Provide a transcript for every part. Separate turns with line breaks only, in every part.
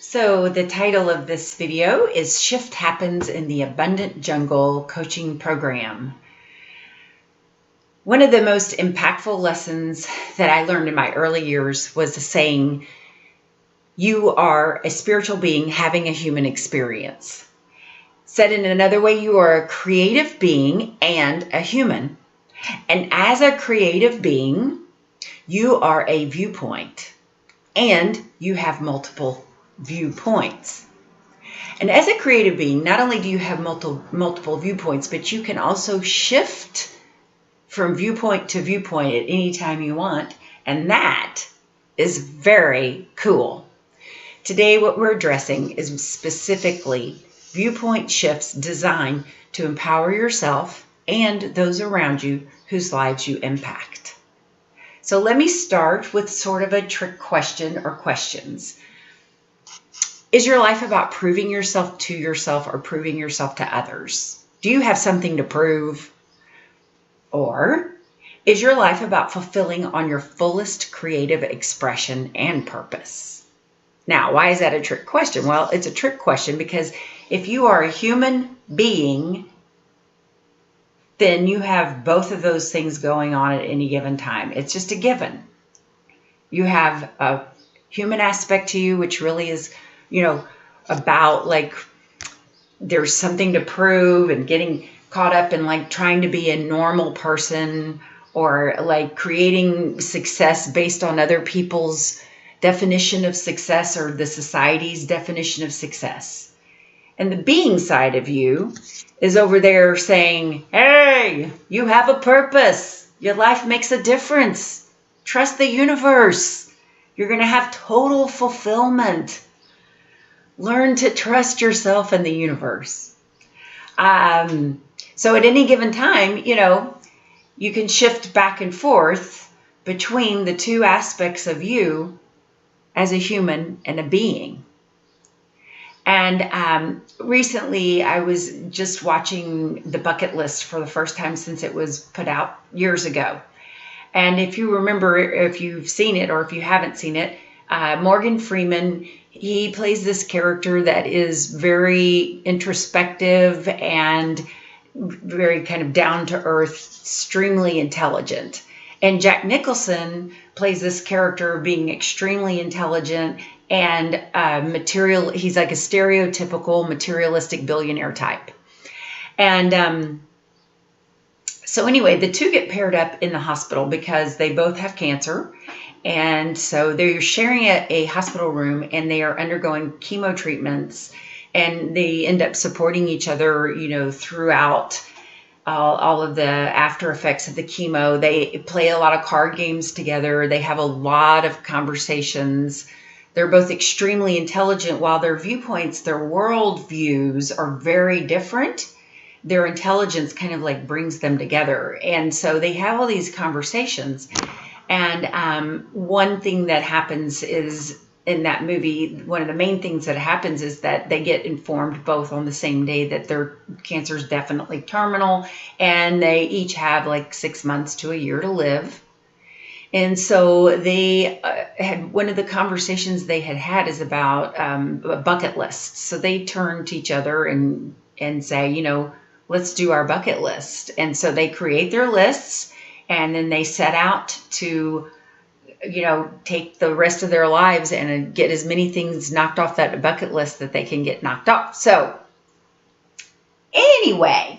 So the title of this video is Shift Happens in the Abundant Jungle Coaching Program. One of the most impactful lessons that I learned in my early years was the saying, you are a spiritual being having a human experience. Said in another way, you are a creative being and a human. And as a creative being, you are a viewpoint and you have multiple viewpoints. And as a creative being, not only do you have multiple viewpoints, but you can also shift from viewpoint to viewpoint at any time you want. And that is very cool. Today, what we're addressing is specifically viewpoint shifts designed to empower yourself and those around you whose lives you impact. So let me start with sort of a trick question or questions. Is your life about proving yourself to yourself or proving yourself to others? Do you have something to prove? Or is your life about fulfilling on your fullest creative expression and purpose? Now, why is that a trick question? Well, it's a trick question because if you are a human being, then you have both of those things going on at any given time. It's just a given. You have a human aspect to you, which really is, about like there's something to prove and getting caught up in like trying to be a normal person or like creating success based on other people's definition of success or the society's definition of success. And the being side of you is over there saying, hey, you have a purpose. Your life makes a difference. Trust the universe. You're going to have total fulfillment. Learn to trust yourself and the universe. So at any given time, you can shift back and forth between the two aspects of you as a human and a being. And recently I was just watching The Bucket List for the first time since it was put out years ago. And if you remember, if you've seen it or if you haven't seen it, Morgan Freeman, he plays this character that is very introspective and very kind of down to earth, extremely intelligent. And Jack Nicholson plays this character being extremely intelligent and he's like a stereotypical materialistic billionaire type. And so anyway, the two get paired up in the hospital because they both have cancer. And so they're sharing a hospital room and they are undergoing chemo treatments and they end up supporting each other, throughout all of the after effects of the chemo. They play a lot of card games together. They have a lot of conversations. They're both extremely intelligent while their viewpoints, their world views are very different. Their intelligence kind of like brings them together. And so they have all these conversations. And one thing that happens is in that movie, one of the main things that happens is that they get informed both on the same day that their cancer is definitely terminal and they each have like 6 months to a year to live. And so they had one of the conversations they had is about a bucket list. So they turn to each other and say, let's do our bucket list. And so they create their lists and then they set out to, take the rest of their lives and get as many things knocked off that bucket list that they can get knocked off. So anyway,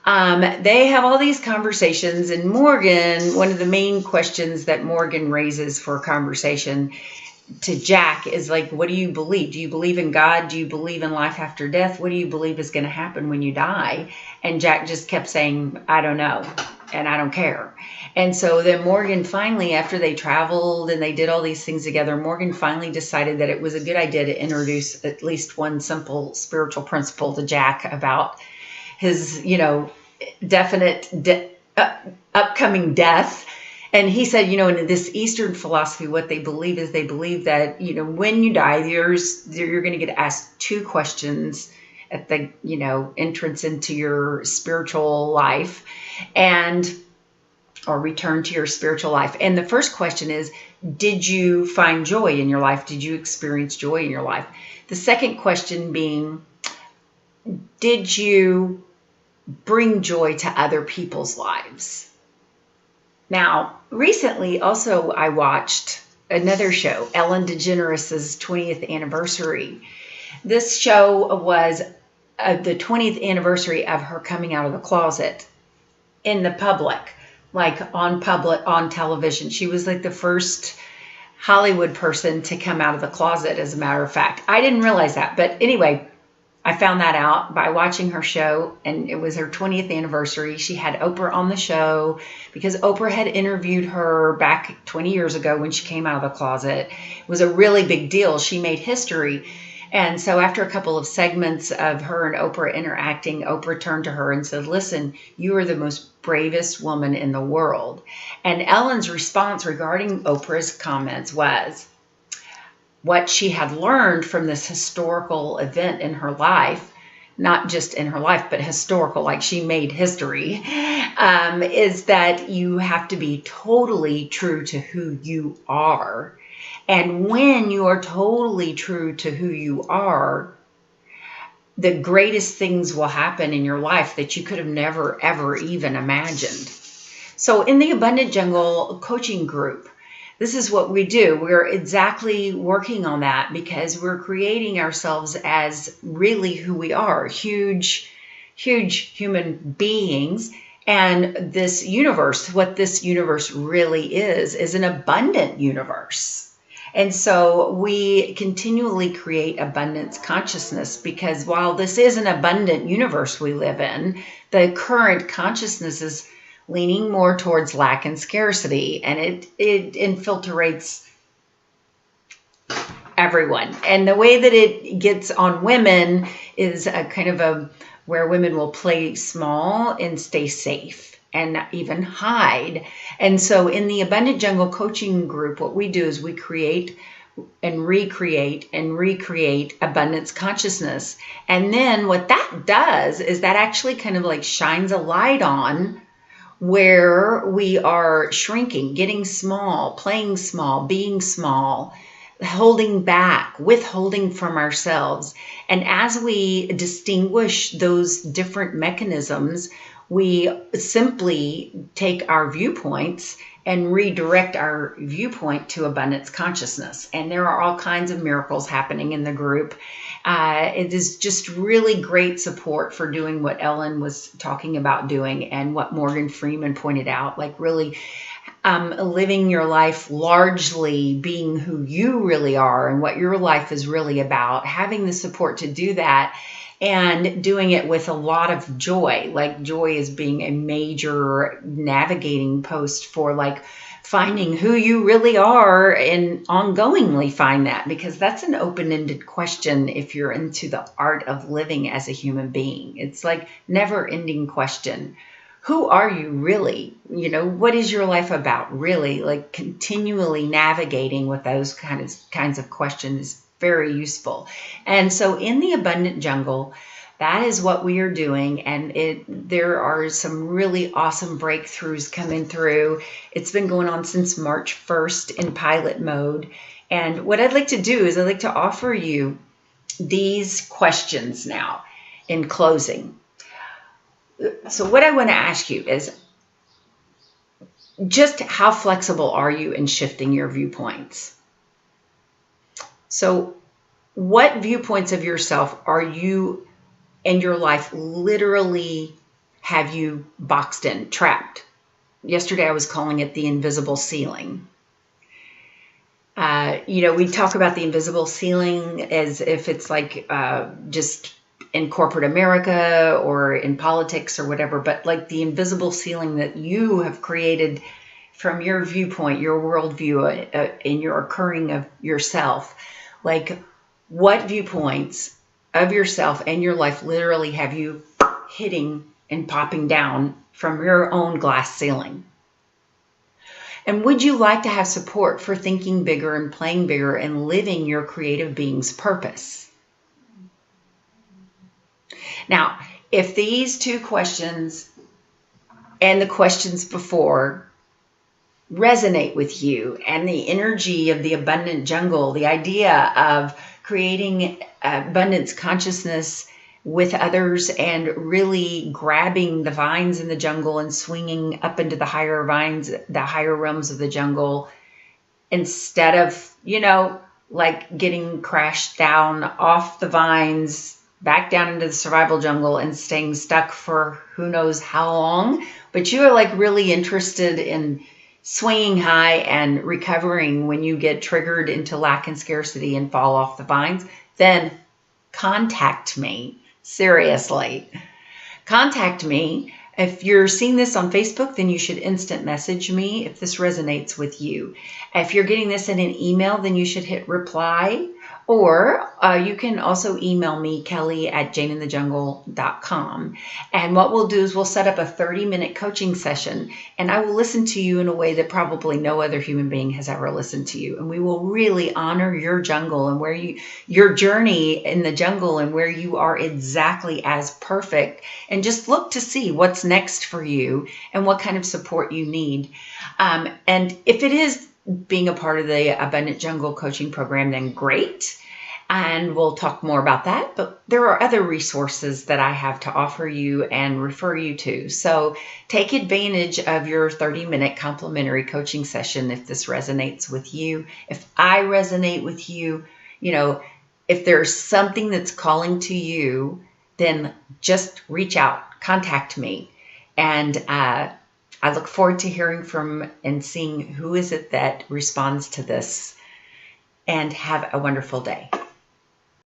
they have all these conversations, and Morgan, one of the main questions that Morgan raises for conversation to Jack is like, what do you believe? Do you believe in God? Do you believe in life after death? What do you believe is going to happen when you die? And Jack just kept saying, I don't know, and I don't care. And so then Morgan finally, after they traveled and they did all these things together, Morgan finally decided that it was a good idea to introduce at least one simple spiritual principle to Jack about his, definite upcoming death. And he said, in this Eastern philosophy, what they believe is they believe that, when you die, you're going to get asked two questions at the, entrance into your spiritual life or return to your spiritual life. And the first question is, did you find joy in your life? Did you experience joy in your life? The second question being, did you bring joy to other people's lives? Now, recently also I watched another show, Ellen DeGeneres' 20th anniversary. This show was the 20th anniversary of her coming out of the closet in the public, like on television. She was like the first Hollywood person to come out of the closet, as a matter of fact. I didn't realize that. But anyway, I found that out by watching her show, and it was her 20th anniversary. She had Oprah on the show because Oprah had interviewed her back 20 years ago when she came out of the closet. It was a really big deal. She made history. And so after a couple of segments of her and Oprah interacting, Oprah turned to her and said, listen, you are the most bravest woman in the world. And Ellen's response regarding Oprah's comments was, what she had learned from this historical event in her life, not just in her life, but historical, like she made history, is that you have to be totally true to who you are. And when you are totally true to who you are, the greatest things will happen in your life that you could have never, ever even imagined. So in the Abundant Jungle coaching group, this is what we do. We're exactly working on that because we're creating ourselves as really who we are, huge, huge human beings. And this universe, what this universe really is an abundant universe. And so we continually create abundance consciousness because while this is an abundant universe we live in, the current consciousness is leaning more towards lack and scarcity, and it infiltrates everyone. And the way that it gets on women is a kind of a where women will play small and stay safe and even hide. And so in the Abundant Jungle coaching group, what we do is we create and recreate abundance consciousness. And then what that does is that actually kind of like shines a light on where we are shrinking, getting small, playing small, being small, holding back, withholding from ourselves. And as we distinguish those different mechanisms, we simply take our viewpoints and redirect our viewpoint to abundance consciousness. And there are all kinds of miracles happening in the group. It is just really great support for doing what Ellen was talking about doing and what Morgan Freeman pointed out, like really living your life largely being who you really are and what your life is really about, having the support to do that and doing it with a lot of joy. Like joy is being a major navigating post for like finding who you really are and ongoingly find that, because that's an open-ended question if you're into the art of living as a human being. It's like never-ending question. Who are you really? You know, what is your life about really? Like continually navigating with those kinds of questions is very useful. And so in the Abundant Jungle, that is what we are doing, and there are some really awesome breakthroughs coming through. It's been going on since March 1st in pilot mode. And what I'd like to do is I'd like to offer you these questions now in closing. So what I want to ask you is just how flexible are you in shifting your viewpoints? So what viewpoints of yourself are you and your life literally have you boxed in, trapped? Yesterday I was calling it the invisible ceiling. We talk about the invisible ceiling as if it's like just in corporate America or in politics or whatever, but like the invisible ceiling that you have created from your viewpoint, your worldview, in your occurring of yourself. Like what viewpoints of yourself and your life literally have you hitting and popping down from your own glass ceiling? And would you like to have support for thinking bigger and playing bigger and living your creative being's purpose? Now, if these two questions and the questions before resonate with you, and the energy of the abundant jungle, the idea of creating abundance consciousness with others and really grabbing the vines in the jungle and swinging up into the higher vines, the higher realms of the jungle, instead of, like getting crashed down off the vines, back down into the survival jungle and staying stuck for who knows how long. But you are like really interested in swinging high and recovering when you get triggered into lack and scarcity and fall off the vines, then contact me. Seriously, contact me. If you're seeing this on Facebook, then you should instant message me if this resonates with you. If you're getting this in an email, then you should hit reply. Or you can also email me, kelly@janeinthejungle.com. And what we'll do is we'll set up a 30-minute coaching session, and I will listen to you in a way that probably no other human being has ever listened to you. And we will really honor your jungle and your journey in the jungle, and where you are exactly as perfect, and just look to see what's next for you and what kind of support you need. And if it is being a part of the Abundant Jungle coaching program, then great. And we'll talk more about that. But there are other resources that I have to offer you and refer you to. So take advantage of your 30-minute complimentary coaching session if this resonates with you. If I resonate with you, if there's something that's calling to you, then just reach out, contact me. And I look forward to hearing from and seeing who is it that responds to this. And have a wonderful day.